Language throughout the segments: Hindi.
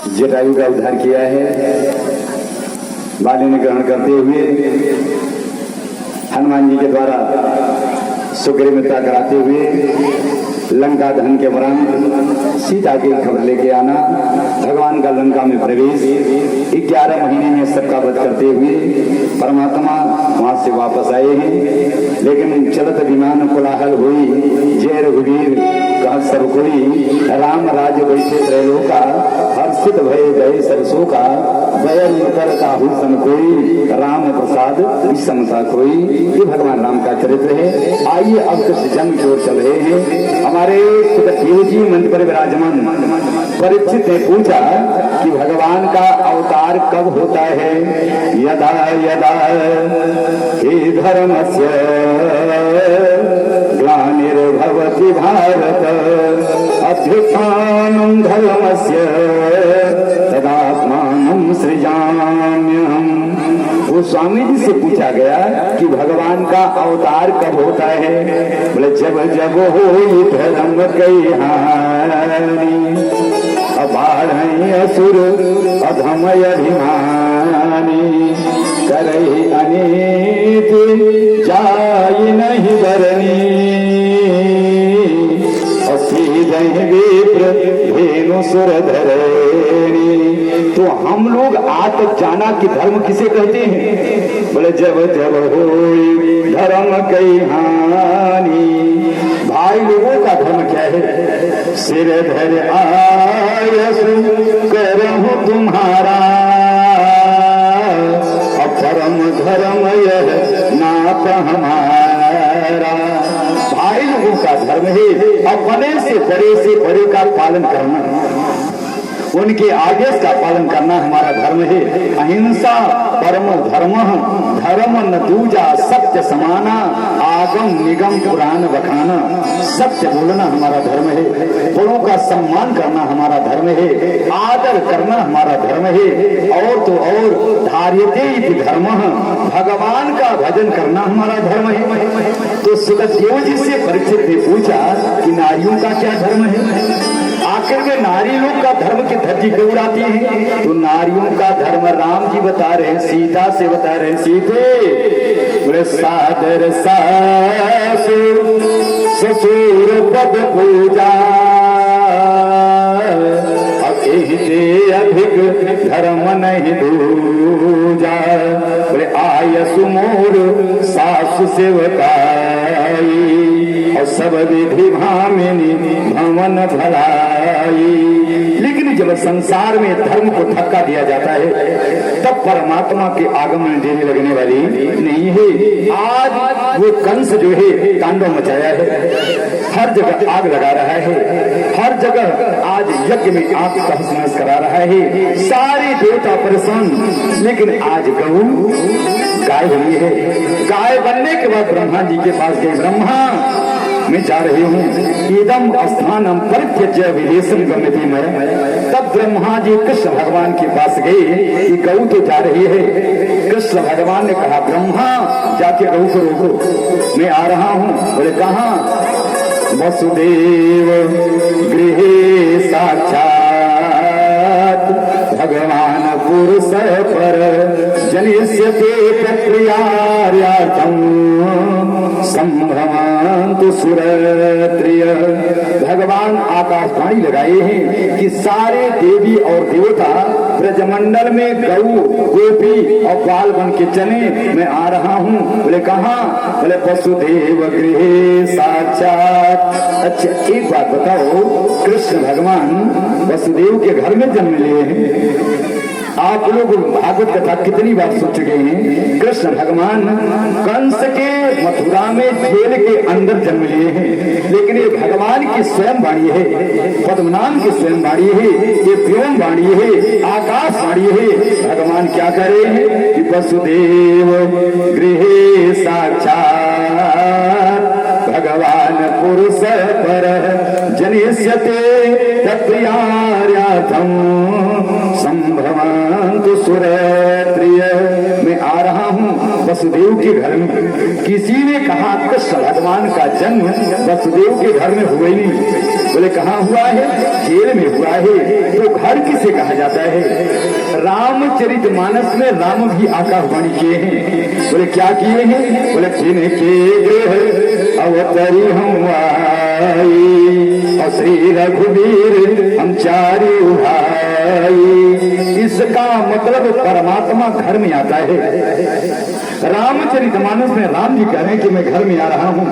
जटायु का उद्धार किया है। बाली ने ग्रहण करते हुए हनुमान जी के द्वारा सुग्रीवता कराते हुए लंका दहन के दौरान सीता की खबर लेके आना, भगवान का लंका में प्रवेश, 11 महीने में सबका वध करते हुए परमात्मा वहां से वापस आए हैं। लेकिन चलत विमान कोलाहल हुई, जय रघुवीर कह सब कोई, राम राज्य बैठे त्रैलोका, हर्षित भय गए सरसों का, बयल कर काहू सन कोई, राम प्रसाद विषमता कोई। ये भगवान राम का चरित्र है। आइए अब कृष्ण जन्म की ओर चल रहे हैं। हमारे सुखदेव जी मंच पर विराजमान परीक्षित ने पूछा कि भगवान का अवतार कब होता है? यदा यदा ही धर्मस्य ग्लानिर्भवति भारत अभ्युत्थानं धर्मस्य तदात्मानं सृजाम्यहम्। वो स्वामी जी से पूछा गया कि भगवान का अवतार कब होता है? बोले जब जब हो धर्म कई हानि, अबाढ़ असुर अधम अभिमानी, करहि अनीति जाय नहीं बरनी, असीदहि विप्र धेनु सुर धरणी। तो हम लोग आज तक जाना कि धर्म किसे कहते हैं? बोले जब जब होई धर्म कई हानि। भाई लोगों का धर्म क्या है? सिर धर आयसु करहु तुम्हारा, अपरम धर्म यह नाप हमारा। भाई लोगों का धर्म है अपने से बड़े का पालन करना, उनके आदेश का पालन करना हमारा धर्म है। अहिंसा परमो धर्म, धर्म न दूजा सत्य समाना, आगम निगम पुराण बखाना। सत्य बोलना हमारा धर्म है, बड़ों का सम्मान करना हमारा धर्म है, आदर करना हमारा धर्म है। और तो और धार्यते इति धर्म, भगवान का भजन करना हमारा धर्म है। तो सुखदेव जी से परीक्षित ने पूछा कि नारियों का क्या धर्म है? आखिर में नारी लोग का धर्म की धज्जी क्यों उड़ाती है? तो नारियों का धर्म राम जी बता रहे हैं, सीता से बता रहे हैं। सीते बोले सादर सासुर ससुर पद पूजा, अधिक धर्म नहीं दूजा। बोले आय सुमोर सासु सेवकाई, और सब विधि भामिनी भवन भलाई। लेकिन जब संसार में धर्म को धक्का दिया जाता है तब परमात्मा के आगमन देने लगने वाली नहीं है। आज वो कंस जो है तांडव मचाया है, हर जगह आग लगा रहा है, हर जगह आज यज्ञ में आग का स्मरण करा रहा है, सारे देवता परेशान। लेकिन आज गौ गाय हुई है। गाय बनने के बाद ब्रह्मा जी के पास गए, ब्रह्मा मैं जा रही हूँ, इदम स्थानम परित्यज्य विदेशम गम्यते मैं। तब ब्रह्मा जी कृष्ण भगवान के पास गए कि गौ तो जा रही है। कृष्ण भगवान ने कहा ब्रह्मा जाके गौ को रोको, मैं आ रहा हूँ। बोले कहाँ? वसुदेव गृहे साक्षात भगवान पुरुष पर जनिष्यते प्रक्रियार्थम संभ्रमांतु सुरत्रिय। भगवान आकाशवाणी लगाए हैं कि सारे देवी और देवता ब्रजमंडल में गौ गोपी और बाल बन के चले, मैं आ रहा हूँ। बोले कहाँ? बोले वसुदेव गृहे साक्षात। अच्छा एक बात बताओ, कृष्ण भगवान वसुदेव के घर में जन्म लिए हैं। आप लोग भागवत कथा कितनी बार सुन चुके हैं? कृष्ण भगवान कंस के मथुरा में जेल के अंदर जन्म लिए हैं, लेकिन ये भगवान की स्वयं वाणी है, पद्मनाम की स्वयं वाणी है, ये व्योम वाणी है, आकाश वाणी है। भगवान क्या कर रहे हैं कि वसुदेव गृहे साक्षात भगवान पुरुष पर जनिष्यते तत्प्रियार्थम संभवांतु सुरत्रिय। मैं आ रहा हूँ वसुदेव के घर में किसी ने कहा कृष्ण भगवान का जन्म वसुदेव के घर में हुआ ही नहीं। बोले कहाँ हुआ है? जेल में हुआ है। तो घर किसे कहा जाता है? रामचरितमानस में राम भी आकाशवाणी किए हैं। बोले क्या किए हैं? बोले जिनके गृह अवतरी हम आई और श्री रघुवीर हम चारों भाई। इसका मतलब परमात्मा घर में आता है। रामचरितमानस में राम जी कह रहे हैं कि मैं घर में आ रहा हूँ,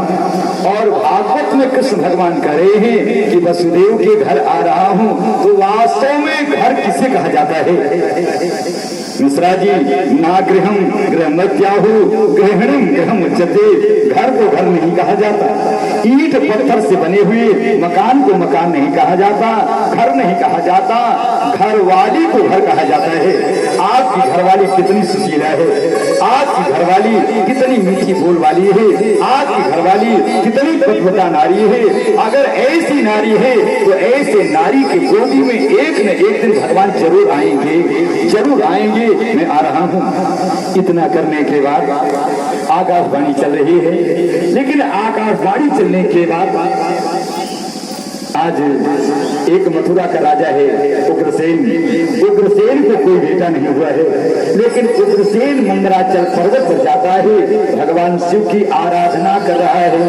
और भागवत में कृष्ण भगवान कह रहे हैं कि वसुदेव के घर आ रहा हूँ। तो वास्तव में घर किसे कहा जाता है? मिश्रा जी, ना गृहम गृहमत्याहु गृहिणीम गृहम उच्यते। घर को घर नहीं कहा जाता, ईंट पत्थर से बने हुए मकान को मकान नहीं कहा जाता, घर नहीं कहा जाता, घरवाली को घर कहा जाता है। आपकी घरवाली कितनी सुशीला है, आपकी घरवाली कितनी मीठी बोल वाली है, आपकी घरवाली कितनी पतिव्रता नारी है। अगर ऐसी नारी है तो ऐसे नारी की गोदी में एक न एक दिन भगवान जरूर आएंगे, जरूर आएंगे। मैं आ रहा हूँ। इतना करने के बाद आकाशवाणी चल रही है, लेकिन आकाशवाणी चलने के बाद आज एक मथुरा का राजा है उग्रसेन। उग्रसेन को कोई बेटा नहीं हुआ है, लेकिन उग्रसेन मंदराचल पर्वत पर जाता है, भगवान शिव की आराधना कर रहा है।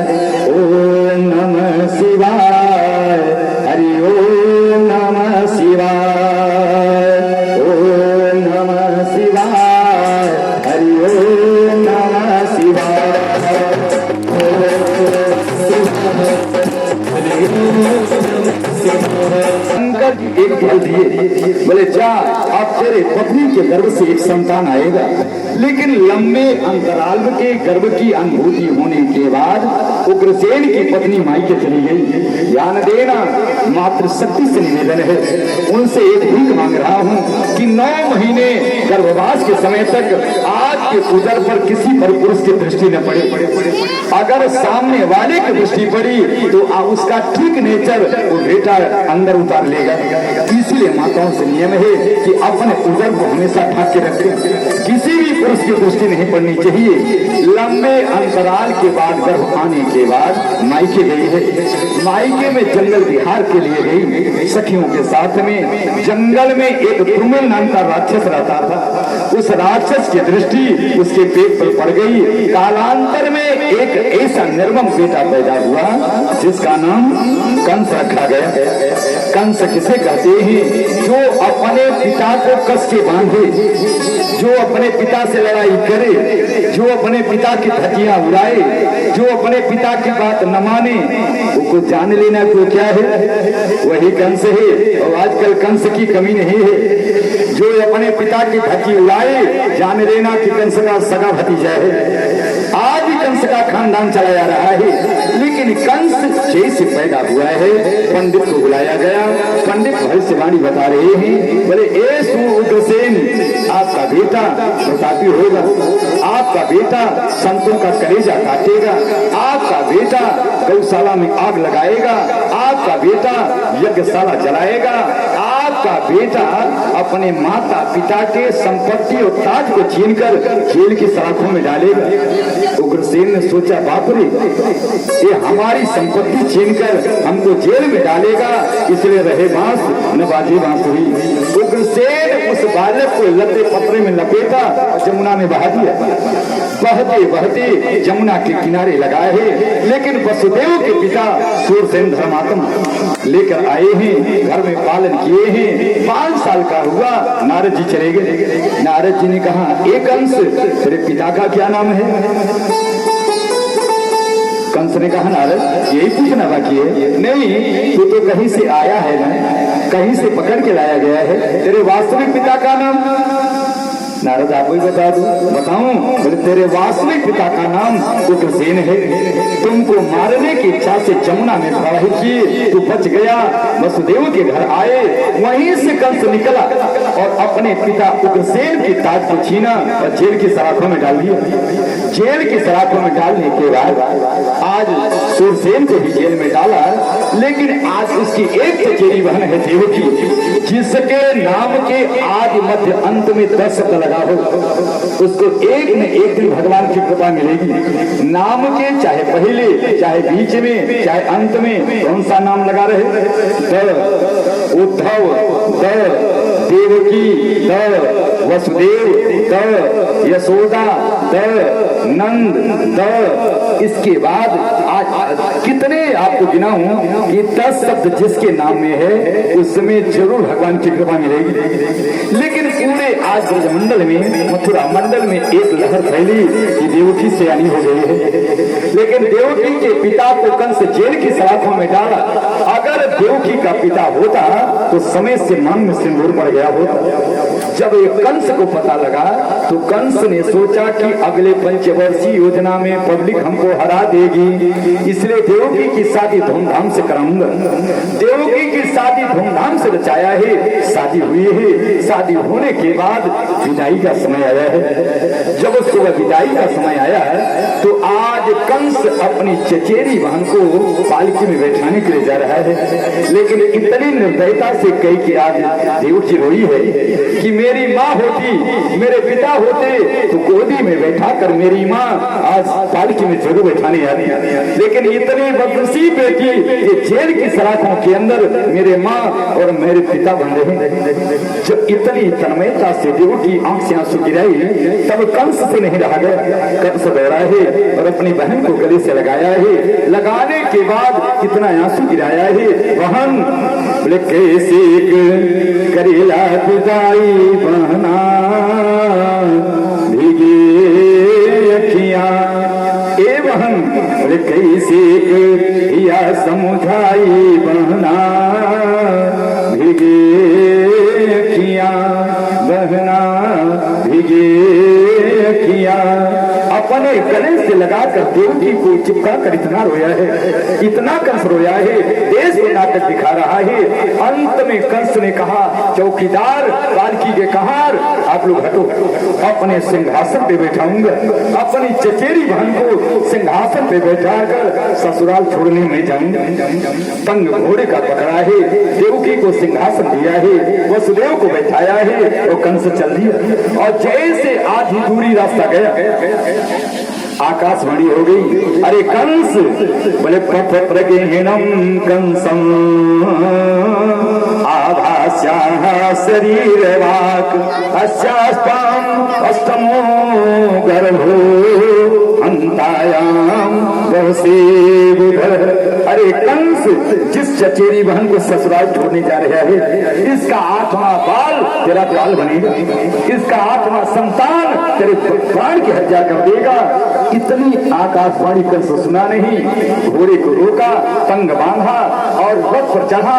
ओम नमः शिवाय, हरि ओम नमः शिवाय, ओम नमः शिवाय, हरि ओम नमः शिवाय। शंकर जी एक बोल दिए, बोले जा अब तेरे पत्नी के गर्भ से एक संतान आएगा। लेकिन लंबे अंतराल के गर्भ की अनुभूति होने के बाद उग्रसेन की पत्नी मायके चली गई। ध्यान देना, मातृशक्ति से निवेदन है, उनसे एक भीख मांग रहा हूँ कि 9 महीने गर्भवास के समय तक आज के उदर पर किसी पर पुरुष की दृष्टि न पड़े। अगर सामने वाले की दृष्टि पड़ी तो उसका ठीक नेचर वो बेटा अंदर उतार लेगा। इसीलिए माताओं से नियम है कि अपने उदर को हमेशा ढक के रखें, किसी भी पुरुष की दृष्टि नहीं पड़नी चाहिए। लंबे अंतराल के बाद गर्भ आने के बाद मायके गई है। मायके में जंगल विहार के लिए गई सखियों के साथ में। जंगल में एक द्रुमिल नाम का राक्षस रहता था। उस राक्षस की दृष्टि उसके पेट पर पड़ गई। कालांतर में एक ऐसा निर्मम बेटा पैदा हुआ जिसका नाम कंस रखा गया। कंस किसे कहते हैं? जो अपने पिता को कस के बांधे, जो अपने पिता से लड़ाई करे, जो अपने पिता की धज्जियां उड़ाए, जो अपने पिता की बात न माने, वो जान लेना तो क्या है, वही कंस है। और आजकल कंस की कमी नहीं है। जो अपने पिता की धज्जी उड़ाए, जान लेना कि कंस का सगा भतीजा है। आज ही कंस का खानदान चला जा रहा है। लेकिन कंस जैसे पैदा हुआ है, पंडित को बुलाया गया। पंडित भविष्यवाणी बता रहे हैं, बोले ए उग्रसेन, आपका बेटा प्रतापी होगा, आपका बेटा संतों का कलेजा काटेगा, आपका बेटा गौशाला में आग लगाएगा, आपका बेटा यज्ञशाला जलाएगा, आपका बेटा अपने माता पिता के संपत्ति और ताज को छीनकर जेल की सलाखों में डालेगा। उग्रसेन ने सोचा, बाप रे, ये हमारी संपत्ति छीनकर हमको जेल में डालेगा, इसलिए रहे बांस न बाजे बांसुरी। उग्रसेन उस बालक को लते पत्रे में लपेटा और जमुना में बहा दिया। बहते बहते जमुना के किनारे लगाए हैं। लेकिन वसुदेव के पिता सूरसेन धर्मात्मा लेकर आए हैं, घर में पालन किए हैं। 5 साल का हुआ, नारद जी चले गए। नारद जी ने कहा, एक कंस, तेरे पिता का क्या नाम है? कंस ने कहा, नारद यही पूछना बाकी है? नहीं, तू तो कहीं से आया है ना, कहीं से पकड़ के लाया गया है। तेरे वास्तविक पिता का नाम? नारद आपको ही बता दूं? बताऊं? बोले तेरे वास्तविक पिता का नाम उग्रसेन है। तुमको मारने की इच्छा से जमुना में प्रवाहित किए, तू बच गया, वसुदेव के घर आए, वहीं से कंस निकला और अपने पिता उग्रसेन की ताज को छीना और जेल की सलाखों में डाल दिया। जेल की सलाखों में डालने के बाद आज सूरसेन को भी जेल में डाला, लेकिन आज उसकी एक चचेरी बहन है देवकी, जिसके नाम के आदि मध्य अंत में 10 शब्द लगा हो, उसको एक न एक दिन भगवान की कृपा मिलेगी। नाम के चाहे पहले, चाहे बीच में, चाहे अंत में कौन सा नाम लगा रहे, the Uddhav, the Devaki, the Vasudev, the Yashoda, the Nand, the इसके बाद आज कितने आपको गिनाऊं कि 10 शब्द जिसके नाम में है उसमें जरूर भगवान की कृपा मिलेगी। लेकिन पूरे आज ब्रजमंडल में, मथुरा मंडल में एक लहर फैली कि देवकी सयानी हो गई है। लेकिन देवकी के पिता को कंस जेल की सलाखों में डाला। अगर देवकी का पिता होता तो समय से मन में सिंदूर पड़ गया होता। जब एक कंस को पता लगा तो कंस ने सोचा कि अगले पंचवर्षीय योजना में पब्लिक हमको हरा देगी, इसलिए देवकी की शादी धूमधाम से कराऊंगा। देवकी की शादी धूमधाम से रचाया है, शादी हुई है। शादी होने के बाद विदाई का समय आया है। जब उसको विदाई का समय आया है तो आज कंस अपनी चचेरी बहन को पालकी में बैठाने के लिए जा रहा है। लेकिन इतनी निर्दयता से कही कि आज देवकी रोई है कि मेरी माँ होती, मेरे पिता होते तो गोदी में बैठा कर मेरी माँ आज पालकी में जरूर बैठाने आती। लेकिन इतनी बदनसीब है कि जेल की सलाखों के अंदर मेरे माँ और मेरे पिता बन रहे। जब इतनी तन्मयता से देवकी आंख से आंसू गिराई तब कंस से नहीं रहा गया। कंस दौड़ा है और अपनी बहन को गले से लगाया है। लगाने के बाद इतना आंसू गिराया है, बहन बोले कैसे करेला विदाई बहना भीगे अखियां, ए बहन बोले कैसे या समुझाई बहना भीगे अखियां, बहना भीगे अखियां। अपने गले से लगाकर देवकी को चिपका कर इतना रोया है, इतना कंस रोया है, देश में नाटक दिखा रहा है। अंत में कंस ने कहा, चौकीदार पालकी के कहार आप लोग हटो, अपने सिंहासन पे बैठाऊंगा। अपनी चचेरी बहन को सिंहासन पे बैठाकर ससुराल छोड़ने में जाऊंगा। तंग घोड़े का पकड़ा है, देवकी को सिंहासन दिया है, वसुदेव को बैठाया है और कंस चल दिया। और जैसे आधी दूरी रास्ता गया आकाशवाणी हो गई, अरे कंस बोले प्रगेहिणम कंसम आभास्याः शरीर वाक् अस्यास्ताम् अष्टमो गर्भो अंतायाम बहुसे बुधर। अरे कंस जिस चचेरी बहन को ससुराल छोड़ने जा रहा है, इसका आत्मा बाल तेरा बाल बनेगा, इसका आत्मा संतान तेरे प्राण की हत्या कर देगा। इतनी आकाशवाणी कंस सुना नहीं, घोड़े को रोका, तंग बांधा और रथ पर चढ़ा।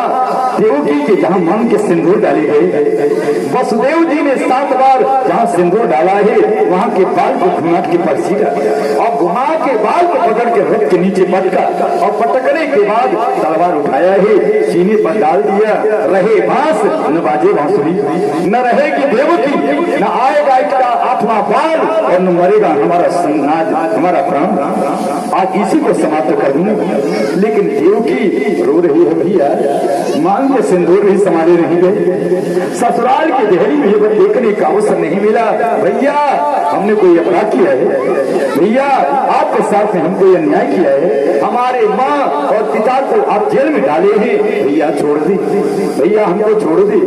देवकी के जहाँ मन के सिंदूर डाले गए, वसुदेव जी ने 7 बार जहाँ सिंदूर डाला है वहाँ के बाल को घुमा के परसीटा और घुमा के बाल को पकड़ के रथ के नीचे पटका और पटकने के बाद तलवार उठाया है, सीने पर डाल दिया। रहे बांस न बाजे बांसुरी, न रहेगी देवकी, न आएगा इसका आत्मा बाल और न मरेगा हमारा संनाद, हमारा प्राण। आज इसी को समाप्त कर दूंगा। लेकिन देवकी रो रही है, भैया मांग के सिंदूर भी समारे नहीं गए, ससुराल की देहरी में देखने का अवसर नहीं मिला। भैया हमने कोई अपराध किया है, भैया आपके साथ में हमको यह न्याय किया है, हमारे माँ और पिता को आप जेल में डाले हैं, भैया छोड़ दे, भैया हमको छोड़ दे,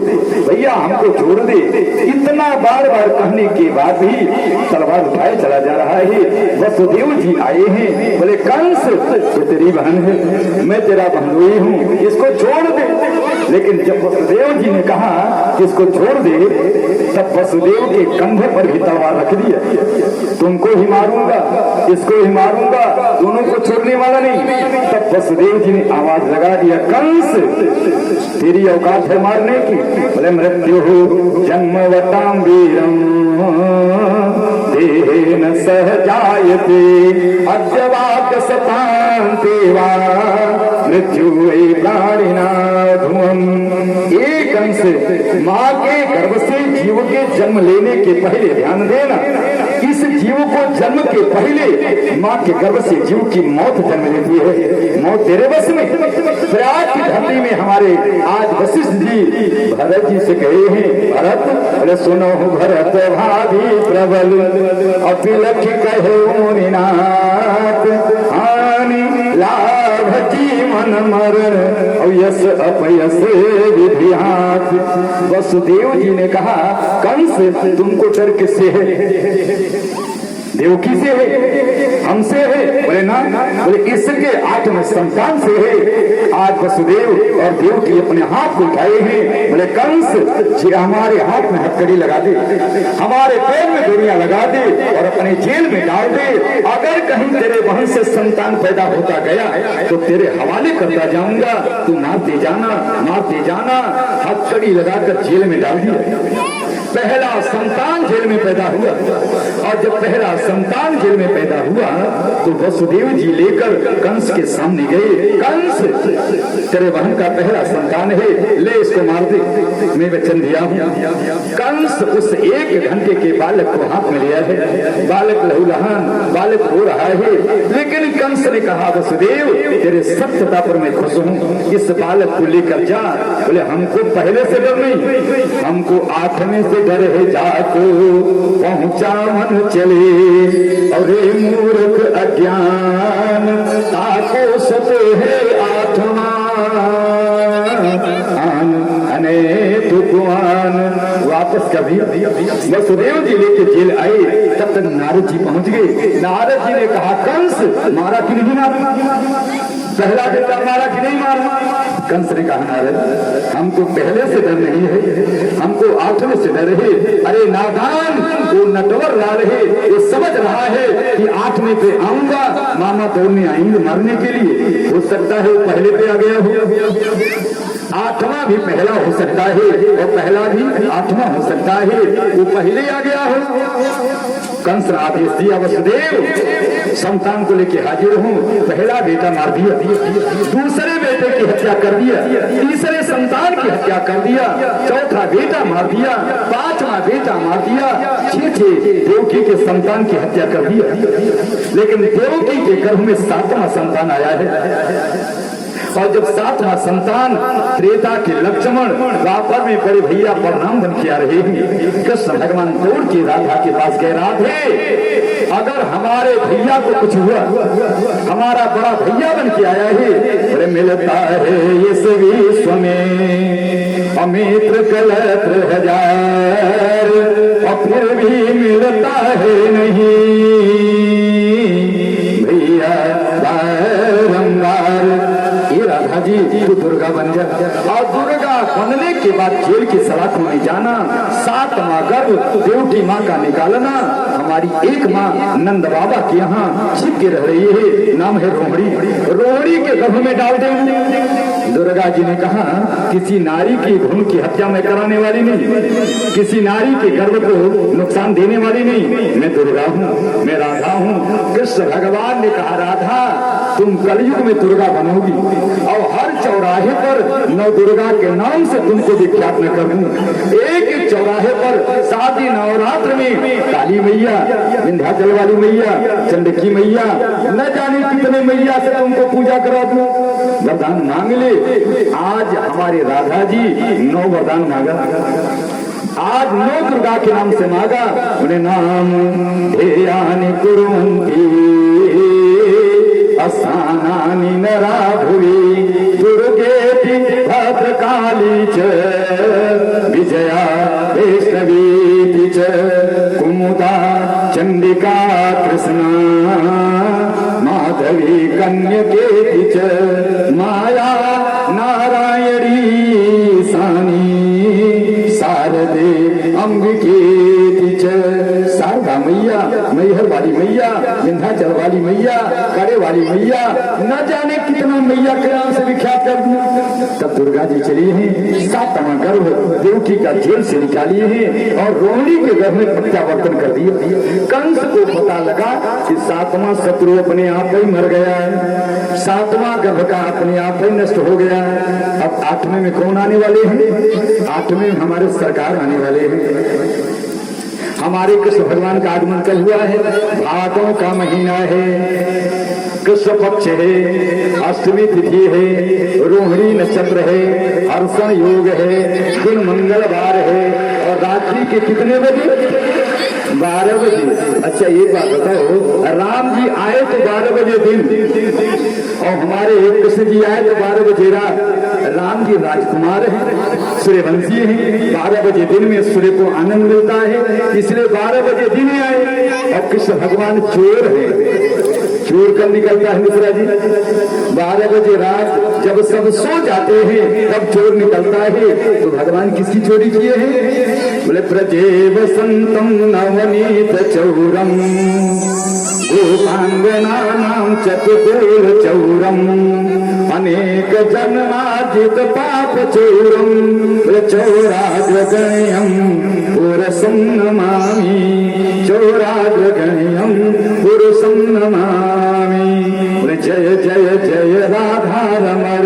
भैया हमको छोड़ दे। इतना बार बार कहने के बाद भी तलवार उठाए चला जा रहा है। वसुदेव जी आए हैं, बोले कंस ये तेरी बहन है, मैं तेरा बहनोई हूँ, इसको छोड़ दे। लेकिन जब वसुदेव जी ने कहा कि इसको छोड़ दे, तब वसुदेव के कंधे पर भी तलवार रख दिया, तुमको ही मारूंगा, इसको ही मारूंगा, दोनों को छोड़ने वाला नहीं। तब वसुदेव जी ने आवाज लगा दिया, कंस तेरी औकात है मारने की? बोले मृत्यु जन्मवतां वीरम देहेन सहजायते अद्यवाक सतान्ते वा मृत्यु प्राणिना धूम। एक कंस, माँ के गर्भ से जीव के जन्म लेने के पहले, ध्यान देना, इस जीव को जन्म के पहले माँ के गर्भ से जीव की मौत जन्म लेती है। मौत तेरे बस में। प्रयाग की धरती में हमारे आज वशिष्ठ जी भरत जी से कहे हैं, भरत, अरे सुनो भरत भाभी प्रबल, अपिलख कहे मुनिनाथ, हानि लाभ जीवन मरण और यश अपयश विधियात। वसुदेव जी ने कहा, कंस तुमको डर किससे है? देवकी से है, हमसे है? बोले ना, बोले इसके आत्म संतान से है। आज वसुदेव और देवकी अपने हाथ को उठाए हैं। बोले कंस जी हमारे हाथ में हथकड़ी लगा दे, हमारे पैर में डोरियां लगा दे और अपने जेल में डाल दे। अगर कहीं तेरे वंश से संतान पैदा होता गया तो तेरे हवाले करता जाऊंगा, तू मारते जाना, मारते जाना। हथकड़ी लगाकर जेल में डाल दिया। पहला संतान जेल में पैदा हुआ और जब पहला संतान जेल में पैदा हुआ तो वसुदेव जी लेकर कंस के सामने गए। कंस तेरे बहन का पहला संतान है, ले इसको मार दे, मैं वचन दिया हूं। कंस उस 1 घंटे के बालक को हाथ में लिया है। बालक लहूलहान, बालक रो रहा है, लेकिन कंस ने कहा, वसुदेव तेरे सत्यता पर मैं खुश हूँ, इस बालक को लेकर जा। बोले हमको पहले से डर नहीं, हमको आठवें से डर है, जाको पहुंचा मन चले, अरे मूर्ख अज्ञान ताको सते है आत्मा अने तुकुआन। वापस कभी वसुदेव जी लेके जेल आए, तब तक नारद जी पहुंच गए। नारद जी ने कहा, कंस मारा कि नहीं मारा? पहला बेटा मारा कि नहीं मारा? कंस ने कहा, नारद हमको पहले से डर नहीं है, हमको आठवें से डर है। अरे नादान, वो नटवर लाल है, वो समझ रहा है कि 8वें पे आऊंगा, मामा दौड़ने आएंगे मारने के लिए। हो सकता है वो पहले पे आ गया हो, 8वां भी पहला हो सकता है और पहला भी 8वां हो सकता है, वो पहले आ गया हो। कंस ने आदेश दिया, वसुदेव संतान को लेके हाजिर हूँ। पहला बेटा मार दिया, दूसरे बेटे की हत्या कर दिया, तीसरे संतान की हत्या कर दिया, चौथा बेटा मार दिया, 5वां बेटा मार दिया, 6 देवकी के संतान की हत्या कर दिया। लेकिन देवकी के गर्भ में 7वां संतान आया है। और जब 7वां संतान त्रेता के लक्ष्मण द्वापर में बड़े भैया प्रणाम बन के आ रहे हैं, कृष्ण भगवान दौड़ के राधा के पास गए, राधे अगर हमारे भैया को कुछ हुआ, हमारा बड़ा भैया बन के आया है, अरे मिलता है इस विश्व में अमित्र कलत्र 1000 और फिर भी मिलता है नहीं भैया बारंबार। राधा जी तू दुर्गा बन जा, और दुर्गा बनने के बाद जेल की सलाखों में जाना, 7वां गर्भ देवकी माँ का निकालना। हमारी एक माँ नंद बाबा के यहाँ छिप के रह रही है, नाम है रोहड़ी, रोहड़ी के गर्भ में डाल दे। दुर्गा जी ने कहा, किसी नारी की भ्रूण की हत्या मैं कराने वाली नहीं, किसी नारी के गर्भ को नुकसान देने वाली नहीं, मैं दुर्गा हूँ, मैं राधा हूँ। कृष्ण भगवान ने कहा, राधा तुम कलयुग में दुर्गा बनोगी और हर चौराहे पर नव दुर्गा के नाम से तुमको विख्यात न कर दूं। एक चौराहे पर शादी नवरात्र में काली मैया, विंध्याचल वाली मैया, चंडकी मैया, न जाने कितने मैया से तुमको पूजा करा दूं। वरदान मांग ले। आज हमारे राधा जी 9 वरदान मांगा, आज 9 दुर्गा के नाम से मांगा। उन्हें नाम ध्येयानि कुर्वन्ति असानानि नरा भुवि दुर्गेति भद्रकाली च विजया वैष्णवीति च कुमुदा चंडिका कृष्णा माधवी कन्यकेति च माया नारायणी सानी शारदे अम्बिकेति च। शारदा मैया, मैहर वाली मैया, विंध्याचल वाली मैया, काड़े वाली मैया, न जाने कितना मैया के नाम से विख्यात कर दिया। तब दुर्गा जी चली हैं, सातवां गर्भ देवकी का जेल से निकाली है और रोहिणी के गर्भ में प्रत्यावर्तन कर दिया। कंस को पता लगा कि सातवां शत्रु अपने आप ही मर गया है, सातवां गर्भ का अपने आप ही नष्ट हो गया है। अब आठवें में कौन आने वाले हैं? आठवें में हमारे सरकार आने वाले हैं। हमारे कृष्ण भगवान का आगमन कल हुआ है, भादों का महीना है, कृष्ण पक्ष है, अष्टमी तिथि है, रोहिणी नक्षत्र है, हर्षण योग है, दिन मंगलवार है और रात्रि के कितने बजे? 12 बजे। अच्छा एक बात बताओ, राम जी आए तो 12 बजे दिन और हमारे कृष्ण जी आए तो 12 बजे रात। राम जी राजकुमार हैं, सूर्यवंशी हैं, 12 बजे दिन में सूर्य को आनंद मिलता है, इसलिए 12 बजे दिन आए। और कृष्ण भगवान चोर है, चोर कब निकलता है मिश्रा जी? 12 बजे रात जब सब सो जाते हैं तब चोर निकलता है। तो भगवान किसकी चोरी किए हैं? बोले प्रजेव संतम नवनीत चौरम गोपांगनानां चतुर्भुज चौरम अनेक जन्मार्जित पाप चौरम चौराग्रगण्यं पुरुषं नमामि, चौराग्रगण्यं पुरुषं नमामि। जय जय जय राधा रमण,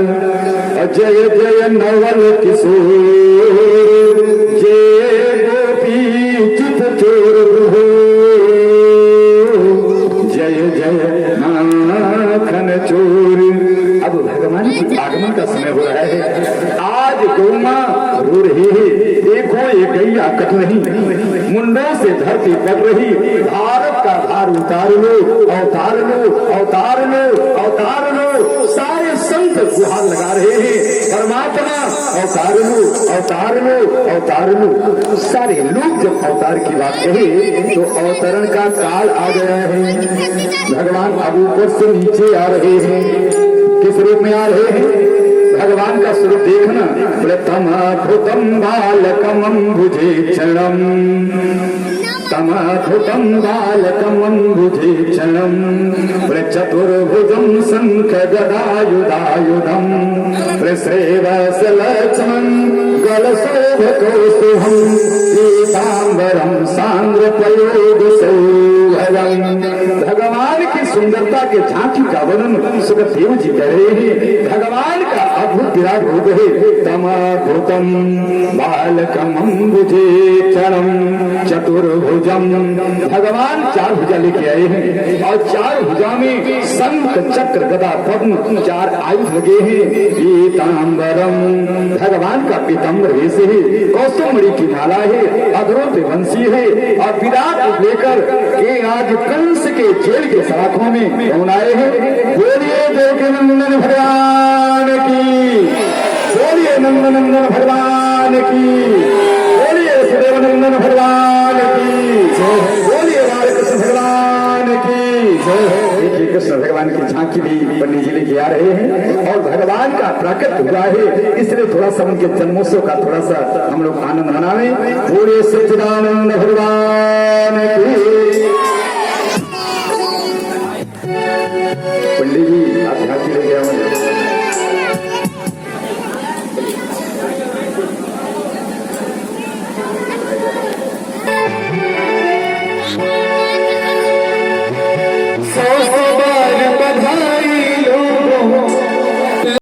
जय जय नवल किशोर, जय गोपी चित चोर, जय जय माखन चोर। अब भगवान के आगमन का समय हो रहा है। आज गौ माँ रो रही है, देखो ये गैया कट रही, मुंडों से धरती कट रही, भारत का भार उतार लो, अवतार लो, अवतार लो, अवतार लो। सारे संत गुहार लगा रहे हैं, परमात्मा अवतार लो, अवतार लो, अवतार लो। सारे लोग जब अवतार की बात कहे तो अवतरण का काल आ गया है। भगवान अब ऊपर से नीचे आ रहे हैं। किस रूप में आ रहे हैं? भगवान का स्वरूप देखना। बोले तमाधुतम बालकम अम्बुजे क्षणम, तमाधुतम बालकम अम्बुजे क्षणम, बोले चतुर्भुजम शंख गदायुधायुधम, बोले श्रेयस लक्ष्मण गल शोभकौस्तुभम, पीतांबरम सांद्र प्रयोग सौभगम। भगवान की सुंदरता के झांकी का वर्णन सुखदेव जी कर रहे हैं। भगवान का अद्भुत विराट रूप है। तमाधुतम बालकम अम्बुजे क्षणम चतुर्भुजम। भगवान 4 भुजा लेके आए हैं और 4 भुजा में शंख चक्र गदा पद्म 4 आयुध लगे हैं। पीतांबरम भगवान का पीतांबर वेश है, कौस्तुभमणि की माला है, अधरोत वंशी है और विराट रूप लेकर ये आज कंस के जेल के सलाखों में कौन आए हैं? बोलिए देवकी नंदन भगवान की, बोलिए नंदनंदन भगवान की, बोलिए सुदेवनंदन भगवान की, बोलिए बालकृष्ण भगवान की जय। कृष्ण भगवान की झांकी भी पंडित जी लेके आ रहे हैं और भगवान का प्राकट हुआ है, इसलिए थोड़ा सा उनके जन्मोत्सव का थोड़ा सा हम लोग आनंद मनावे। बोलिए सच्चिदानंद भगवान की